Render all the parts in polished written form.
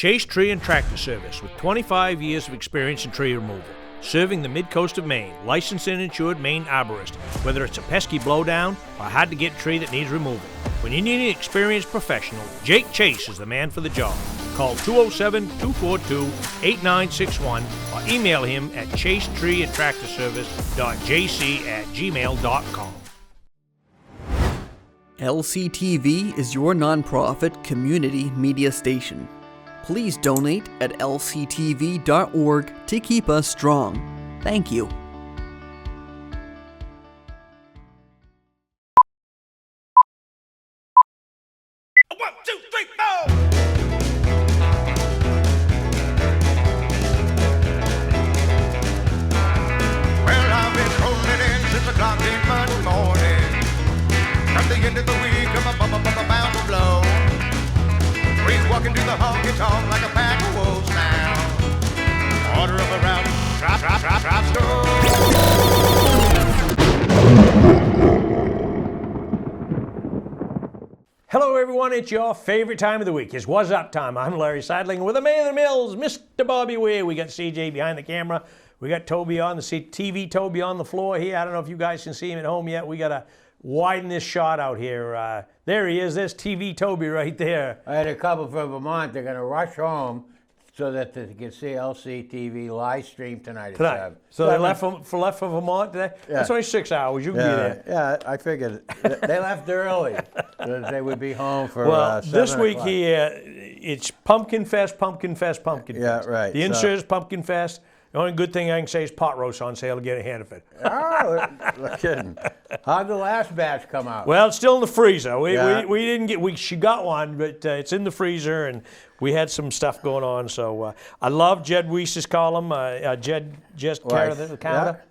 Chase Tree and Tractor Service with 25 years of experience in tree removal. Serving the Midcoast of Maine, licensed and insured Maine arborist. Whether it's a pesky blowdown or a hard-to-get tree that needs removing. When you need an experienced professional, Jake Chase is the man for the job. Call 207-242-8961 or email him at chasetreeandtractorservice.jc@gmail.com. LCTV is your nonprofit community media station. Please donate at lctv.org to keep us strong. Thank you. One, two, three, four. Well, I've been rolling in since the clock came Monday morning. From the end of the week, I'm bound to blow. Breeze walking through the honky tonk like a pack of wolves now. Order of a rowdy, drop, store. Hello everyone, it's your favorite time of the week. It's Wuzzup time. I'm Larry Sidelinger with the man of the mills, Mr. Bobby Whear. We got CJ behind the camera. We got Toby on the TV, Toby on the floor here. I don't know if you guys can see him at home yet. We got to widen this shot out here. There he is. There's TV Toby right there. I had a couple from Vermont. They're going to rush home so that they can see LCTV live stream tonight. So they left for Vermont today? Yeah. That's only 6 hours. You can be there. Yeah, I figured. They left early so that they would be home for this 7 week o'clock. here, it's Pumpkin Fest, Pumpkin Fest, Pumpkin Fest. Yeah, right. The insert is Pumpkin Fest. The only good thing I can say is pot roast on sale to get a hand of it. Oh, no kidding. How'd the last batch come out? Well, it's still in the freezer. We didn't get. She got one, but it's in the freezer, and we had some stuff going on. So I love Jed Weiss's column. Jed just carried the counter.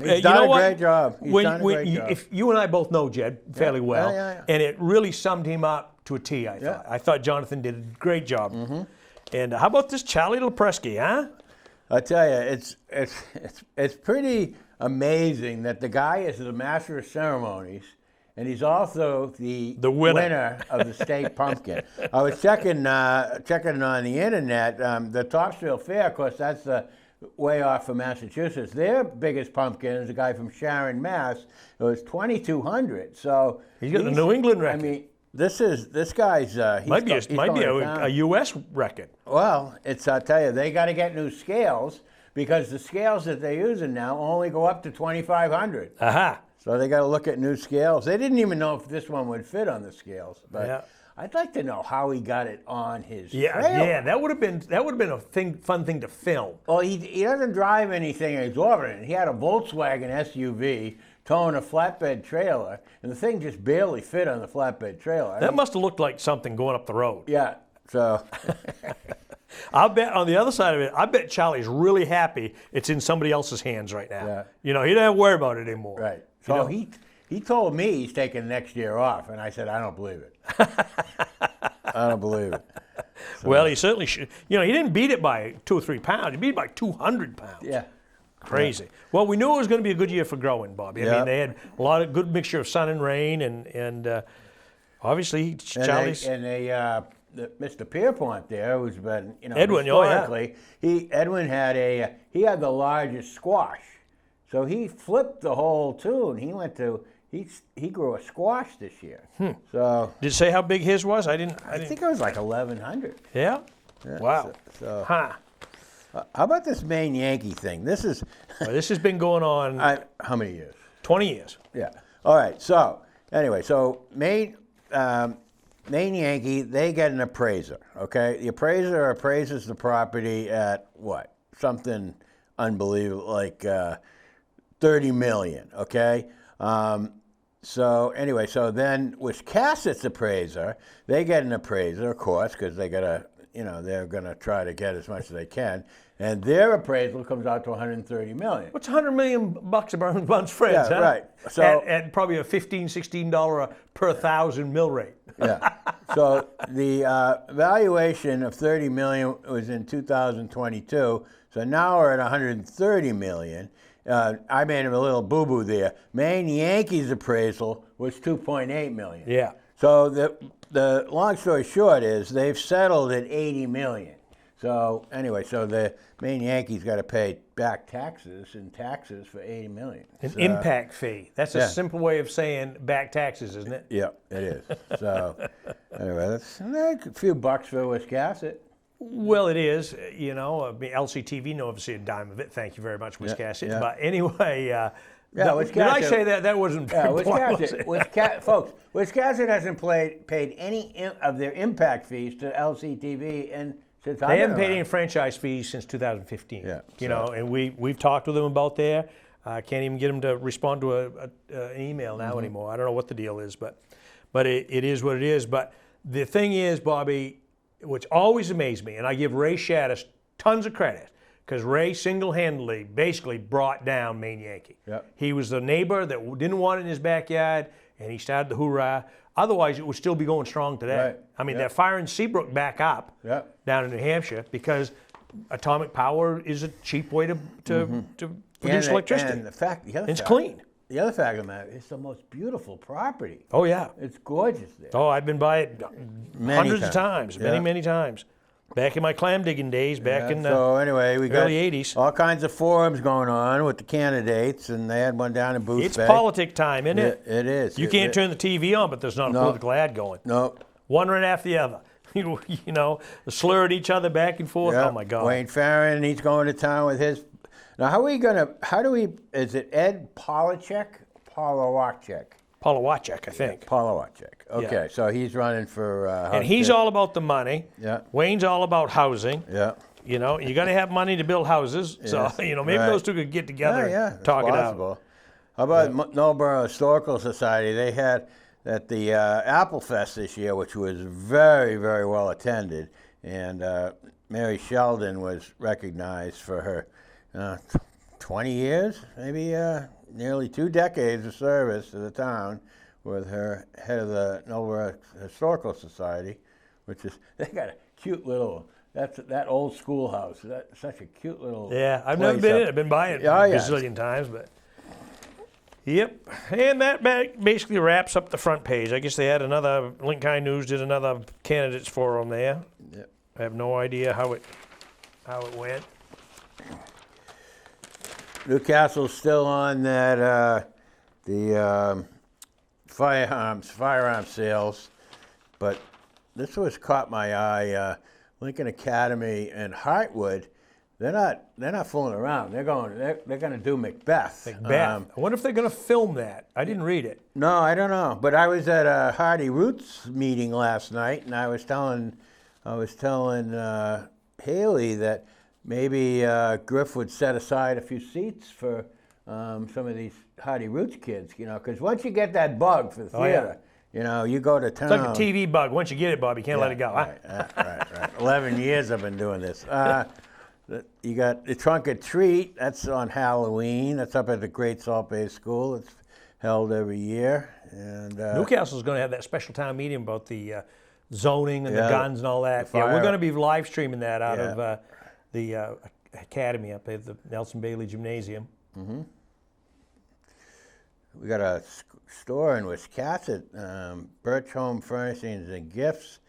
He's done a great job. If you and I both know Jed fairly well, and it really summed him up to a T. I thought Jonathan did a great job. Mm-hmm. And how about this Charlie Lepresky, huh? I tell you, it's pretty amazing that the guy is the master of ceremonies, and he's also the winner of the state pumpkin. I was checking on the internet. The Topsfield Fair, of course, that's way off from Massachusetts. Their biggest pumpkin is a guy from Sharon, Mass. It was 2,200. So he's got the New England record. I mean, this guy's might be a U.S. record. Well, I'll tell you, they got to get new scales because the scales that they're using now only go up to 2,500. Aha. So they got to look at new scales. They didn't even know if this one would fit on the scales, but I'd like to know how he got it on his trailer. Yeah, that would have been a fun thing to film. Well, he doesn't drive anything exorbitant. He had a Volkswagen SUV towing a flatbed trailer, and the thing just barely fit on the flatbed trailer. That must have looked like something going up the road. Yeah, so. I'll bet on the other side of it, I bet Charlie's really happy it's in somebody else's hands right now. Yeah. You know, he doesn't have to worry about it anymore. Right. So he told me he's taking next year off, and I said, I don't believe it. I don't believe it. So. Well, he certainly should. You know, he didn't beat it by 2 or 3 pounds. He beat it by 200 pounds. Yeah. Crazy. Yeah. Well, we knew it was going to be a good year for growing, Bobby. I mean, they had a lot of good mixture of sun and rain, and obviously Charlie's. Mr. Pierpont there, who's been, Edwin, historically, Edwin had the largest squash, so he flipped the whole tune. He grew a squash this year. So did it say how big his was? I think it was like 1,100. Yeah. Wow. How about this Maine Yankee thing? This has been going on. How many years? 20 years. Yeah. All right. So anyway, Maine Yankee, they get an appraiser. Okay, the appraiser appraises the property at what? Something unbelievable, like $30 million. Okay. So then with Cassett's appraiser, they get an appraiser, of course, because they're gonna try to get as much as they can, and their appraisal comes out to $130 million. What's $100 million amongst friends? Yeah, huh? right. So at probably a $15, $16 per thousand mill rate. Yeah. So the valuation of $30 million was in 2022. So now we're at $130 million. I made him a little boo-boo there. Maine Yankees appraisal was $2.8 million. Yeah. So the long story short is they've settled at $80 million. So anyway, so the Maine Yankees got to pay back taxes for $80 million. An impact fee. That's a simple way of saying back taxes, isn't it? Yeah, it is. So anyway, that's a few bucks for Wiscasset. Well, it is. You know, LCTV know obviously a dime of it. Thank you very much, Wiscasset. Yeah. But anyway, Wiscasset, did I say that? That wasn't Wiscasset. Folks, Wiscasset hasn't paid any of their impact fees to LCTV since they haven't paid any franchise fees since 2015. Yeah, you know, and we've talked with them about there. I can't even get them to respond to an email now anymore. I don't know what the deal is, but it is what it is. But the thing is, Bobby, which always amazed me, and I give Ray Shaddis tons of credit, because Ray single-handedly basically brought down Maine Yankee. Yep. He was the neighbor that didn't want it in his backyard, and he started the hoorah. Otherwise, it would still be going strong today. Right. I mean, they're firing Seabrook back up down in New Hampshire because atomic power is a cheap way to produce electricity. And it's clean. The other fact of the matter, it's the most beautiful property. Oh, yeah. It's gorgeous there. Oh, I've been by it hundreds of times, many times. Back in my clam digging days, back in the early 80s. All kinds of forums going on with the candidates, and they had one down in Booth It's Bay. politic time, isn't it? It is. You can't turn the TV on, but there's not a political ad going. No. One right after the other. You know, slurring each other back and forth. Yep. Oh, my God. Wayne Farron, he's going to town with his. Now, is it Ed Polachek? Polowacek, I think. Polowacek. Okay, Yeah. so he's running for House And he's all about the money. Yeah. Wayne's all about housing. Yeah. You know, you got to have money to build houses. So, maybe those two could get together and talk it out. How about Knowlborough Historical Society? They had at the Apple Fest this year, which was very, very well attended, and Mary Sheldon was recognized for her 20 years, maybe nearly 2 decades of service to the town with her head of the Knowlborough Historical Society, which is, they got a cute little, that old schoolhouse, that's such a cute little I've never been in it. I've been by it a gazillion times, but yep. And that basically wraps up the front page. I guess they had another, Lincoln County News did another candidates forum there. Yep. I have no idea how it went. Newcastle's still on that the firearm sales, but this was caught my eye. Lincoln Academy and Hartwood, they're not fooling around. They're going to do Macbeth. I wonder if they're going to film that. I didn't read it. No, I don't know. But I was at a Hardy Roots meeting last night, and I was telling Haley that maybe Griff would set aside a few seats for some of these Hardy Roots kids, because once you get that bug for the theater, you go to town. It's like a TV bug. Once you get it, Bob, you can't let it go. Right. 11 years I've been doing this. You got the Trunk or Treat. That's on Halloween. That's up at the Great Salt Bay School. It's held every year. And Newcastle's going to have that special town meeting about the zoning and the guns and all that. Yeah, we're going to be live streaming that out of the academy up at the Nelson Bailey Gymnasium. Mm-hmm. We got a store in Wiscasset, Birch Home Furnishings and Gifts.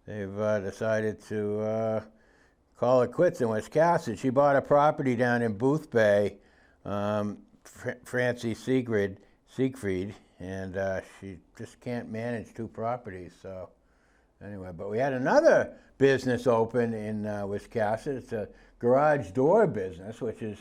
They've decided to call it quits in Wiscasset. She bought a property down in Booth Bay, Francie Siegfried, and she just can't manage 2 properties. So anyway, but we had another business open in Wiscasset. It's a garage door business, which is,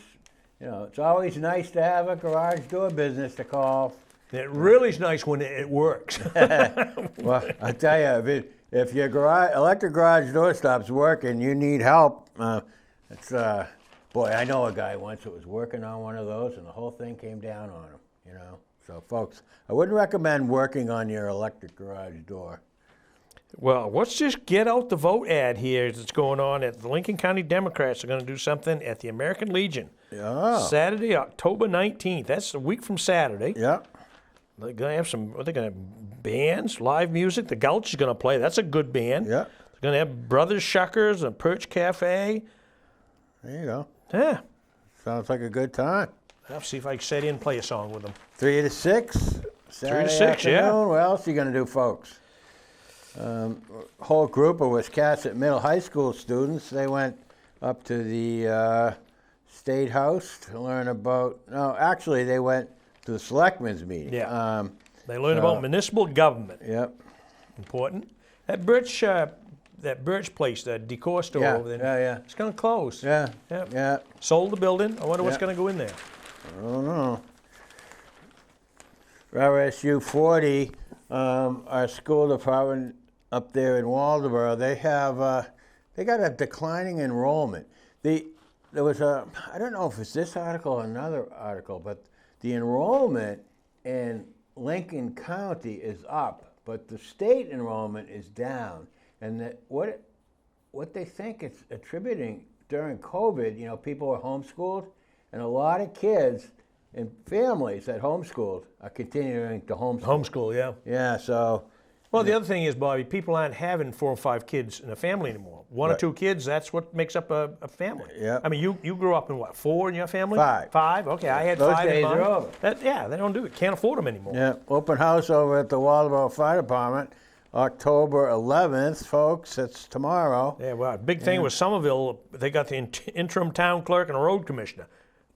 it's always nice to have a garage door business to call. It really is nice when it works. Well, I tell you, if your electric garage door stops working, you need help. Boy, I know a guy once that was working on one of those, and the whole thing came down on him. So, folks, I wouldn't recommend working on your electric garage door. Well, let's just get out the vote ad here that's going on at the Lincoln County Democrats are going to do something at the American Legion. Yeah. Saturday, October 19th. That's a week from Saturday. Yeah. They're going to have they're going to have bands, live music. The Gulch is going to play. That's a good band. Yeah. They're going to have Brothers Shuckers and Perch Cafe. There you go. Yeah. Sounds like a good time. I'll see if I can set in and play a song with them. 3 to 6. 3 to 6, yeah. What else are you going to do, folks? Whole group of Wiscasset Middle High School students, they went up to the State House to learn about, no, actually they went to the Selectmen's meeting. Yeah. They learned about municipal government. Yep. Important. That Birch place, that decor store over there. Yeah. It's going to close. Yeah. Yep. Yeah. Sold the building. I wonder what's going to go in there. I don't know. RSU 40, our school department up there in Waldoboro, they have they got a declining enrollment. There was I don't know if it's this article or another article, but the enrollment in Lincoln County is up, but the state enrollment is down. And what they think it's attributing during COVID, people were homeschooled, and a lot of kids and families that homeschooled are continuing to homeschool. Homeschool, yeah. Yeah, so. Well, the other thing is, Bobby, people aren't having 4 or 5 kids in a family anymore. One or 2 kids, that's what makes up a family. Yeah. I mean, you grew up in what, 4 in your family? 5. 5? Okay, I had Those 5 days in mine. are over. Yeah, they don't do it. Can't afford them anymore. Yeah, open house over at the Waldoboro Fire Department, October 11th, folks. That's tomorrow. Yeah, well, big thing was Somerville, they got the interim town clerk and a road commissioner.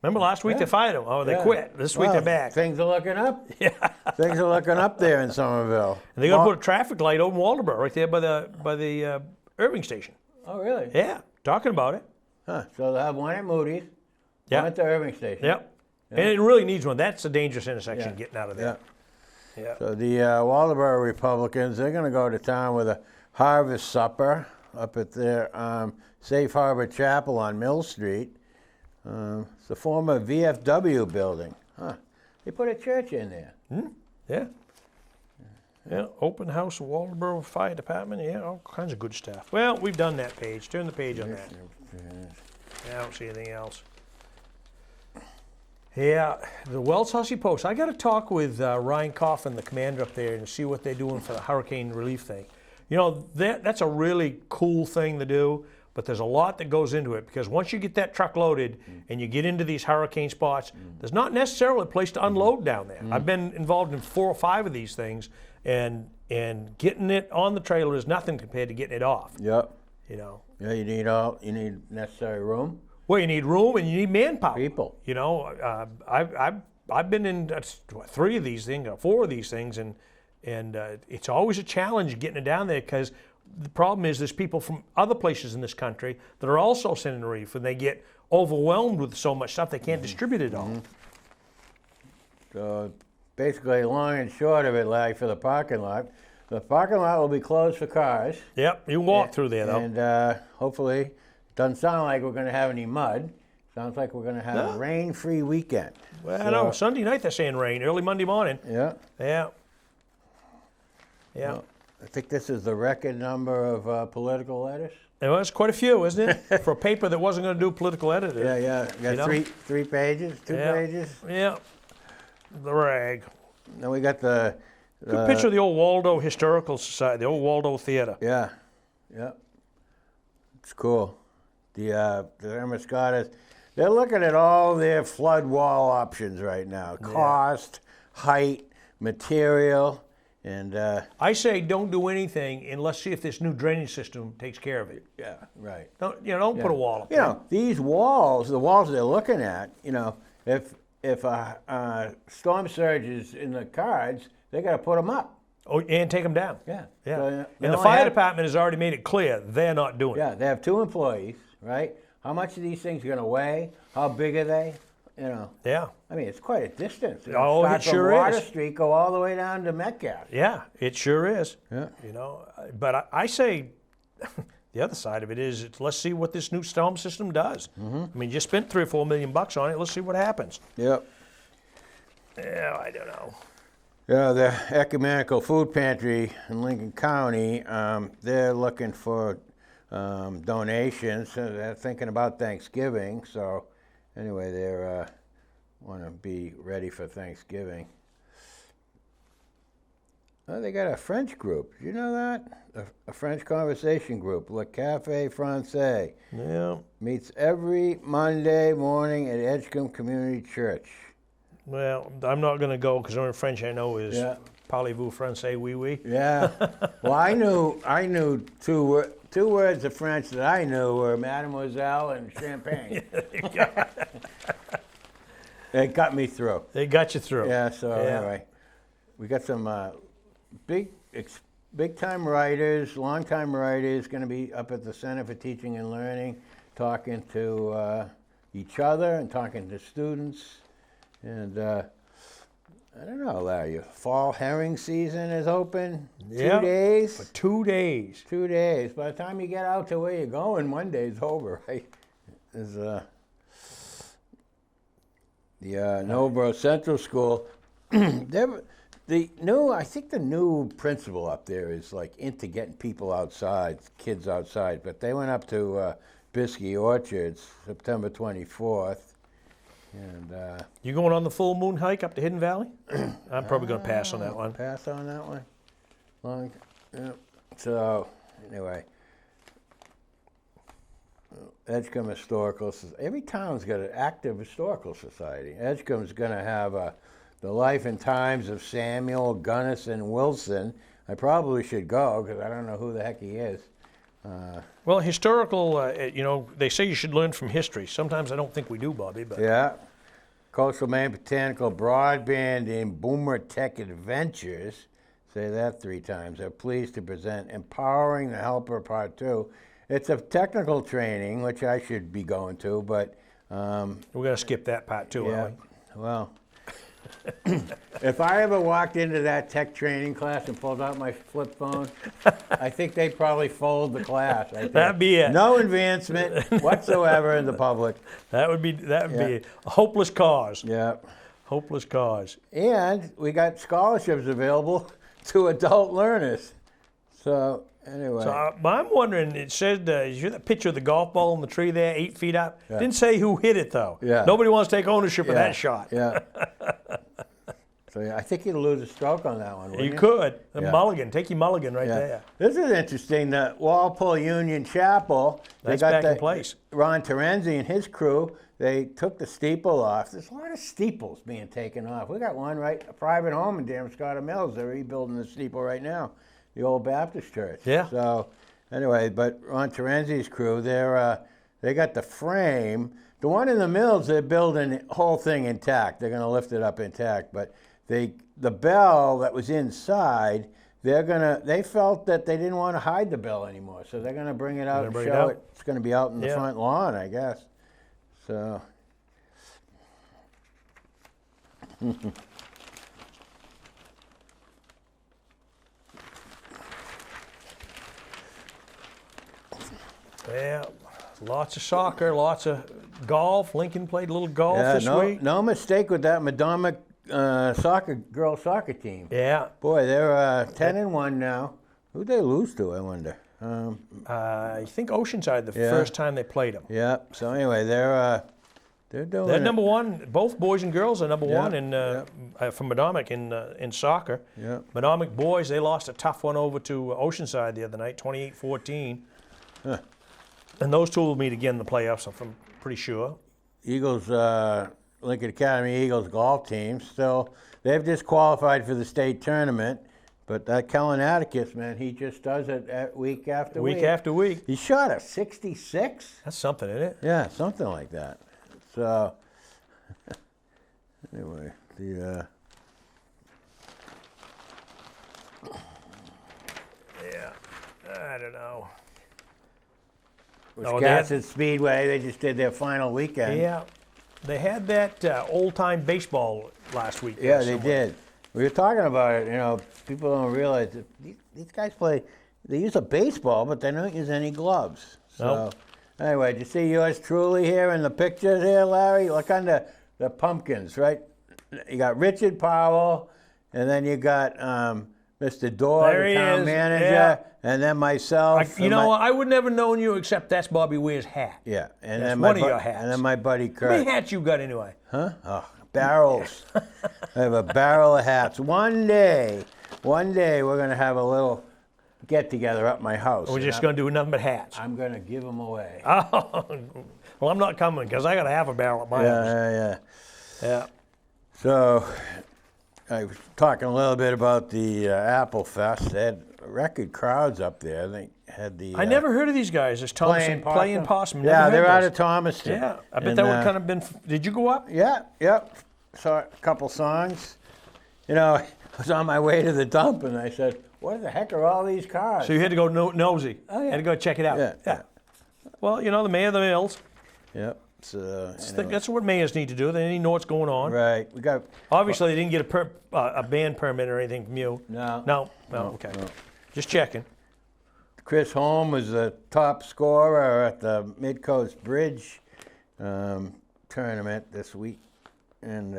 Remember last week they fired them? Oh, they quit. This week they're back. Things are looking up. Yeah. Things are looking up there in Somerville. And they're going to put a traffic light over in Waldoboro right there by the Irving station. Oh, really? Yeah, talking about it. Huh. So they'll have one at Moody's, one at the Irving station. Yep. And it really needs one. That's a dangerous intersection getting out of there. Yeah. So the Waldoboro Republicans, they're going to go to town with a harvest supper up at their Safe Harbor Chapel on Mill Street. It's the former VFW building. Huh. They put a church in there. Yeah. Yeah, open house, Waldoboro Fire Department. Yeah, all kinds of good stuff. Well, we've done that page. Turn the page on that. Yeah, I don't see anything else. Yeah, the Wells Hussey Post. I got to talk with Ryan Coffin, the commander up there, and see what they're doing for the hurricane relief thing. That's a really cool thing to do, but there's a lot that goes into it, because once you get that truck loaded and you get into these hurricane spots, there's not necessarily a place to unload down there. I've been involved in 4 or 5 of these things, and getting it on the trailer is nothing compared to getting it off. Yep. Yeah, you need necessary room. Well, you need room and you need manpower. People. I've been in 3 of these things, 4 of these things, and it's always a challenge getting it down there, because the problem is there's people from other places in this country that are also sending relief, and they get overwhelmed with so much stuff they can't distribute it all. So basically, long and short of it, like for the parking lot will be closed for cars. Yep, you can walk through there though. And hopefully, doesn't sound like we're going to have any mud. Sounds like we're going to have a rain-free weekend. Well, no, Sunday night they're saying rain, early Monday morning. Yeah. Yeah. Well, I think this is the record number of political letters. It was quite a few, isn't it? For a paper that wasn't going to do political editing. Yeah. Got three pages, 2 pages. Yeah. The rag. Then we got the Good picture of the old Waldo Historical Society, the old Waldo Theater. Yeah. It's cool. The Hermiscotters, they're looking at all their flood wall options right now. Cost, height, material, and I say don't do anything and let's see if this new drainage system takes care of it. yeah, right. Don't put a wall up there. These walls, the walls they're looking at, if a storm surge is in the cards, they got to put them up. Oh, and take them down. Yeah. Yeah. So, and the fire department has already made it clear they're not doing it. Yeah, they have 2 employees, right? How much are these things going to weigh? How big are they? Yeah. I mean, it's quite a distance. Oh, it sure from Water is. Street, go all the way down to Metcalf. Yeah, it sure is. Yeah. But I say the other side of it is let's see what this new storm system does. I mean, you spent $3 or $4 million on it. Let's see what happens. Yep. Yeah, I don't know. Yeah, the Ecumenical Food Pantry in Lincoln County, they're looking for donations. They're thinking about Thanksgiving, so anyway, they want to be ready for Thanksgiving. Oh, they got a French group. Did you know that? A French conversation group, Le Café Francais. Yeah. Meets every Monday morning at Edgecombe Community Church. Well, I'm not going to go because the only French I know is Parlez-vous français, oui, oui? Yeah. Well, I knew two words of French that I knew were Mademoiselle and Champagne. It got me through. They got you through. Yeah. So anyway, we got some big time writers, long time writers, going to be up at the Center for Teaching and Learning, talking to each other and talking to students, and. I don't know, Larry. Fall herring season is open. Yeah, 2 days. For 2 days. 2 days. By the time you get out to where you're going, one day's over, right? There's the Noblesboro Central School. I think the new principal up there is like into getting people outside, kids outside. But they went up to Bisky Orchards September 24th. And You going on the full moon hike up to Hidden Valley? I'm probably going to pass on that one. Pass on that one? Yeah. So, anyway. Edgecombe Historical Society. Every town's got an active historical society. Edgecombe's going to have the life and times of Samuel Gunnison Wilson. I probably should go because I don't know who the heck he is. Well, historical, they say you should learn from history. Sometimes I don't think we do, Bobby. But Yeah. Coastal Maine Botanical Broadband and Boomer Tech Adventures, say that 3 times, are pleased to present Empowering the Helper Part 2. It's a technical training, which I should be going to, but... we're going to skip that part too, yeah, aren't we? well... If I ever walked into that tech training class and pulled out my flip phone, I think they'd probably fold the class. I think. That'd be it. No advancement whatsoever in the public. That would be a hopeless cause. Yeah. Hopeless cause. And we got scholarships available to adult learners. So anyway. So I'm wondering, it said, you hear that picture of the golf ball in the tree there, 8 feet up? Yeah. Didn't say who hit it, though. Yeah. Nobody wants to take ownership of that shot. Yeah. So I think you'd lose a stroke on that one, wouldn't you? You could. A Yeah. mulligan. Take your mulligan right there. This is interesting. The Walpole Union Chapel. That's they got back in place. Ron Terenzi and his crew, they took the steeple off. There's a lot of steeples being taken off. We got one a private home in Damascotta Mills. They're rebuilding the steeple right now, the old Baptist church. Yeah. So anyway, but Ron Terenzi's crew, they got the frame. The one in the Mills, they're building the whole thing intact. They're going to lift it up intact, but the bell that was inside, they felt that they didn't want to hide the bell anymore, so they're going to bring it out and show it. It's going to be out in the front lawn, I guess. So. Yeah, lots of soccer, lots of golf. Lincoln played a little golf this week. No mistake with that Madomic girls soccer team. Yeah. Boy, they're 10-1 now. Who'd they lose to, I wonder? I think Oceanside the first time they played them. Yeah. So anyway, they're doing. They're number one. Both boys and girls are number one from Madomic in soccer. Yeah. Madomic boys, they lost a tough one over to Oceanside the other night, 28-14. Huh. And those two will meet again in the playoffs, I'm pretty sure. Eagles, Lincoln Academy Eagles golf team, still, they've just qualified for the state tournament, but that Kellen Atticus, man, he just does it week after week. Week after week. He shot a 66? That's something, isn't it? Yeah, something like that. So, anyway, Yeah, I don't know. Wisconsin Speedway, they just did their final weekend. Yeah, they had that old-time baseball last week. Yeah, they did. We were talking about it, people don't realize that these guys they use a baseball, but they don't use any gloves. So, Nope. Anyway, did you see yours truly here in the picture here, Larry? Look on the pumpkins, right? You got Richard Powell, and then you got Mr. Dorr, There the he town is, manager, yeah. and then myself. I would never known you except that's Bobby Weir's hat. Yeah, and That's then one of your hats. And then my buddy Kurt. How many hats you got anyway? Huh? Oh, barrels. I have a barrel of hats. One day we're going to have a little get-together at my house. We're just going to do nothing but hats. I'm going to give them away. Oh, well, I'm not coming because I got to have a barrel at my house. Yeah. Yeah. So, I was talking a little bit about the Apple Fest. They had record crowds up there. They had the. I never heard of these guys. There's Thompson playing possum. Never Yeah, heard they're out those. of Thomaston. Yeah, I bet that would kind of been. Did you go up? Yeah, yep. Saw a couple songs. You know, I was on my way to the dump, and I said, "What the heck are all these cars?" So you had to go nosy. Oh, yeah. Had to go check it out. Yeah. Well, you know, the mayor of the mills. Yep. So, That's what mayors need to do. They need to know what's going on. right. We got. Obviously, they didn't get a band permit or anything from you. No. Okay. Just checking. Chris Holm was the top scorer at the Midcoast Bridge tournament this week. And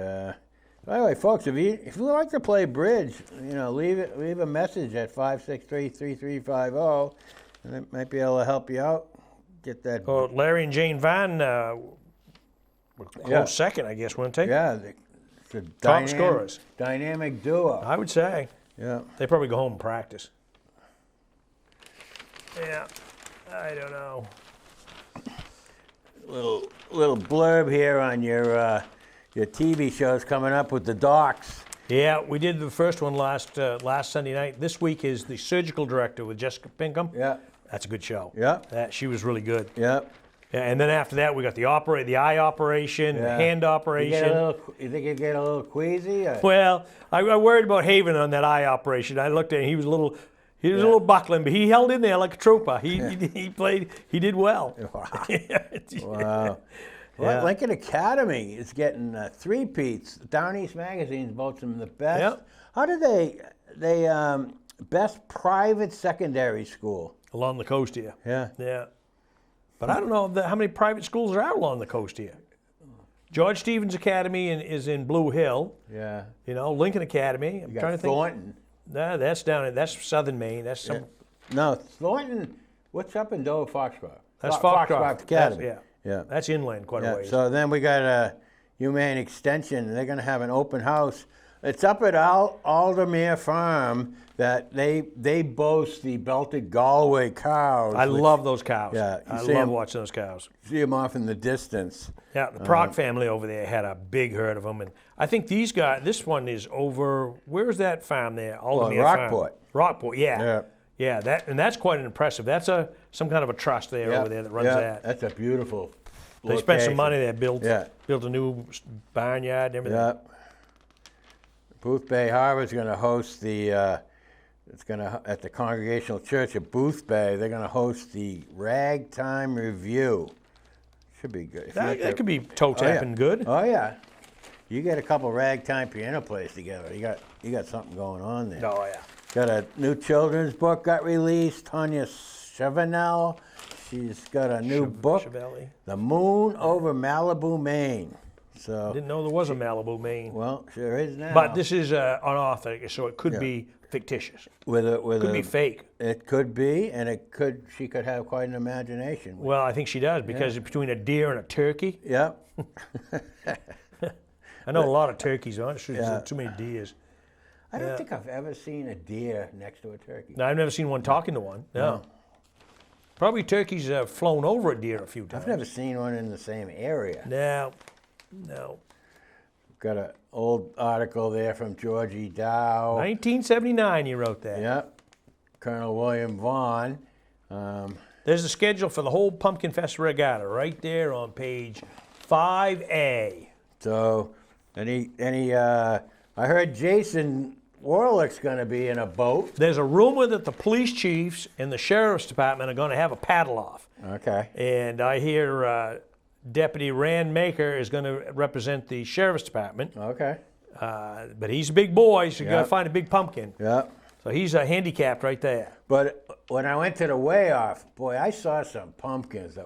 by the way, folks, if you like to play bridge, you know, leave a message at 563-3350, and it might be able to help you out. Get that. Well, Larry and Jane Van were close second, I guess, weren't they? Yeah, it's a Top scorers. Dynamic duo. I would say. Yeah. They probably go home and practice. Yeah, I don't know. Little blurb here on your TV shows coming up with the docs. Yeah, we did the first one last Sunday night. This week is The Surgical Director with Jessica Pinkham. Yeah. That's a good show. Yeah. She was really good. Yeah. Yeah, and then after that, we got the eye operation, the hand operation. You think you get a little queasy? Or? Well, I worried about Haven on that eye operation. I looked at him; he was a little buckling, but he held in there like a trooper. He played. He did well. Wow. Well, Lincoln Academy is getting three-peats. Down East Magazine votes them the best. Yep. How did they best private secondary school? Along the coast here. Yeah. Yeah. But I don't know how many private schools are out along the coast here. George Stevens Academy is in Blue Hill. Yeah. You know, Lincoln Academy. I'm trying to think. Thornton. Nah, that's southern Maine. That's some. No, Thornton. What's up in Dover, Foxcroft? That's Foxcroft Academy. Yeah. That's inland quite a ways. So then we got a Humane Extension, and they're going to have an open house. It's up at Aldermere Farm that they boast the belted Galway cows. I love those cows. Yeah, I love watching those cows. See them off in the distance. Yeah, the Proc family over there had a big herd of them, and I think these guys. This one is over. Where's that farm there? Aldermere Rockport. Farm. Rockport. Yeah. That's quite impressive. That's some kind of a trust over there that runs that. That's a beautiful. They spent some money there, built Yeah. a new barnyard and everything. Yeah. Booth Bay Harbor is going to host at the Congregational Church of Booth Bay. They're going to host the Ragtime Review. Should be good. That could be toe tapping good. Oh yeah, you get a couple ragtime piano players together. You got something going on there. Oh yeah. Got a new children's book got released. Tanya Chevenel, she's got a new book, Chevelli. The Moon Over Malibu, Maine. So Didn't know there was a Malibu, Maine. well, sure is now. But this is unauthentic, so it could be fictitious. Could be fake. It could be, and she could have quite an imagination. Well, I think she does because between a deer and a turkey. Yep. I know a lot of turkeys, aren't there? Too many deers. I don't think I've ever seen a deer next to a turkey. No, I've never seen one talking to one. No. Probably turkeys have flown over a deer a few times. I've never seen one in the same area. No. Got an old article there from Georgie Dow. 1979 you wrote that. Yep. Colonel William Vaughn. There's a schedule for the whole Pumpkin Fest regatta right there on page 5A. So, I heard Jason Warlick's going to be in a boat. There's a rumor that the police chiefs and the sheriff's department are going to have a paddle off. Okay. And I hear Deputy Rand Maker is going to represent the sheriff's department. Okay. But he's a big boy, so you got to find a big pumpkin. Yep. So he's handicapped right there. But when I went to the weigh-off, boy, I saw some pumpkins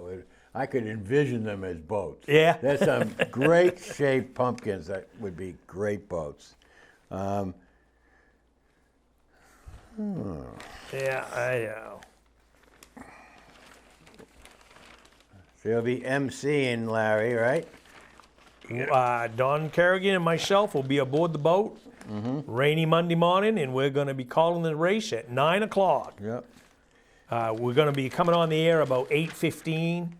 I could envision them as boats. Yeah. There's some great shaped pumpkins that would be great boats. Yeah, I know. So you'll be emceeing, Larry, right? Don Kerrigan and myself will be aboard the boat. Rainy Monday morning, and we're going to be calling the race at 9 o'clock. Yep. We're going to be coming on the air about 8:15.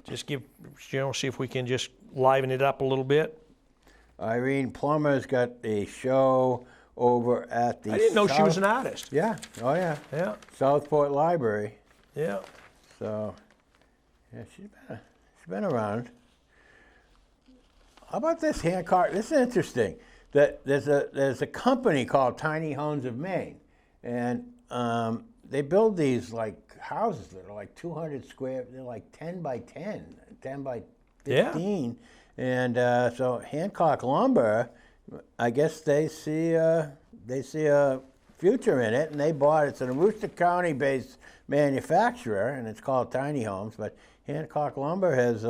Just see if we can just liven it up a little bit. Irene Plummer's got a show over at the. I didn't know she was an artist. Yeah. Oh yeah. Yeah. Southport Library. Yeah. So, yeah, she's been around. How about this Hancock? This is interesting. That there's a company called Tiny Homes of Maine, and they build these like houses that are like 200 square. They're like 10 by 10, 10 by 15, and so Hancock Lumber, I guess they see a future in it, and they bought it. It's an Aroostook County-based manufacturer, and it's called Tiny Homes. But Hancock Lumber has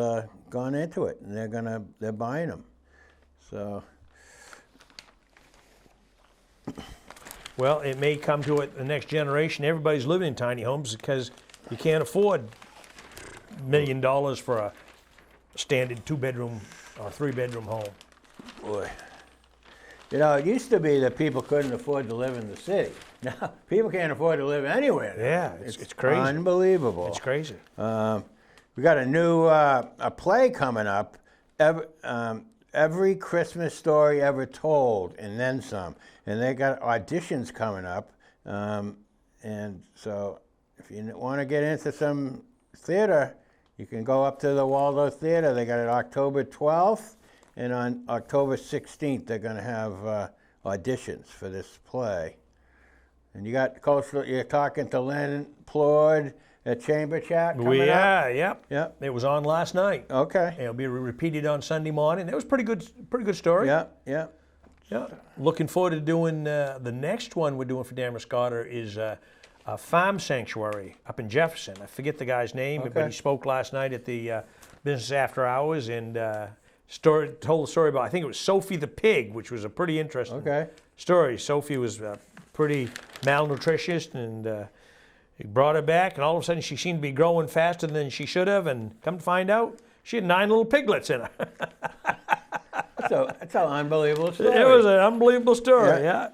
gone into it, and they're buying them. So, well, it may come to it the next generation. Everybody's living in tiny homes because you can't afford $1 million for a standard 2-bedroom or 3-bedroom home. boy. You know, it used to be that people couldn't afford to live in the city. Now, people can't afford to live anywhere now. Yeah, it's crazy. Unbelievable. It's crazy. We got a new a play coming up, Every Christmas Story Ever Told, and then some. And they got auditions coming up. And so if you want to get into some theater, you can go up to the Waldorf Theater. They got it October 12th. And on October 16th, they're going to have auditions for this play. And you got coastal. You're talking to Len Plord at Chamber Chat coming up. Yep. It was on last night. Okay. It'll be repeated on Sunday morning. It was pretty good story. Yeah. Looking forward to doing the next one we're doing for Damascotta is a farm sanctuary up in Jefferson. I forget the guy's name, but he spoke last night at the Business After Hours and told a story about, I think it was Sophie the pig, which was a pretty interesting story. Sophie was pretty malnutritious, and he brought her back, and all of a sudden she seemed to be growing faster than she should have, and come to find out, she had 9 little piglets in her. That's an unbelievable story. It was an unbelievable story, yeah.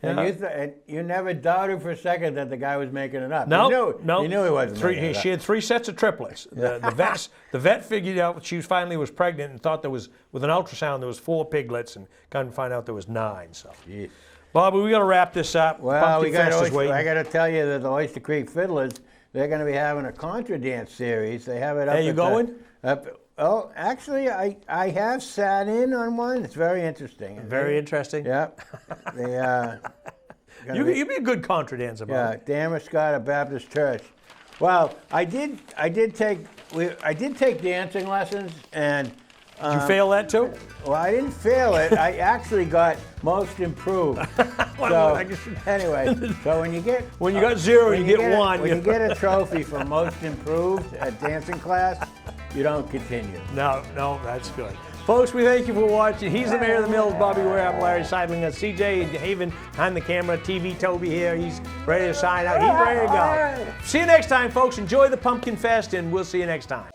And you never doubted for a second that the guy was making it up. No, You knew he wasn't making it up. She had 3 sets of triplets. The vet figured out she finally was pregnant and thought with an ultrasound there was 4 piglets, and come to find out there was 9. So, Jeez. Bobby, we got to wrap this up. Well, Pumpkin Fest is waiting. I got to tell you that the Oyster Creek Fiddlers, they're going to be having a contra dance series. They have it up. Are you going? Oh, actually, I have sat in on one. It's very interesting. Very interesting. Yep. You'd be a good contra dancer, Bobby. Yeah, Damascotta Baptist Church. Well, I did take dancing lessons, and Did you fail that too? well, I didn't fail it. I actually got most improved. Anyway, so when you got 0, you get 1. When you get a trophy for most improved at dancing class, you don't continue. No, that's good. Folks, we thank you for watching. He's the mayor of the Mills, Bobby Whear. I'm Larry Sidelinger. CJ Haven behind the camera. TV Toby here. He's ready to sign out. He's ready to go. Right. See you next time, folks. Enjoy the Pumpkin Fest, and we'll see you next time.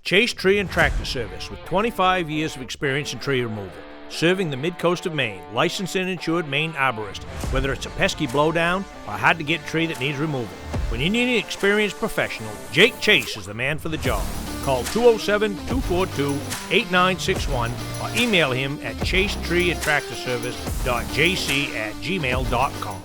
Chase Tree and Tractor Service with 25 years of experience in tree removal. Serving the Midcoast of Maine, licensed and insured Maine arborist, whether it's a pesky blowdown or a hard-to-get tree that needs removal. When you need an experienced professional, Jake Chase is the man for the job. Call 207-242-8961 or email him at chasetreeandtractorservice.jc@gmail.com.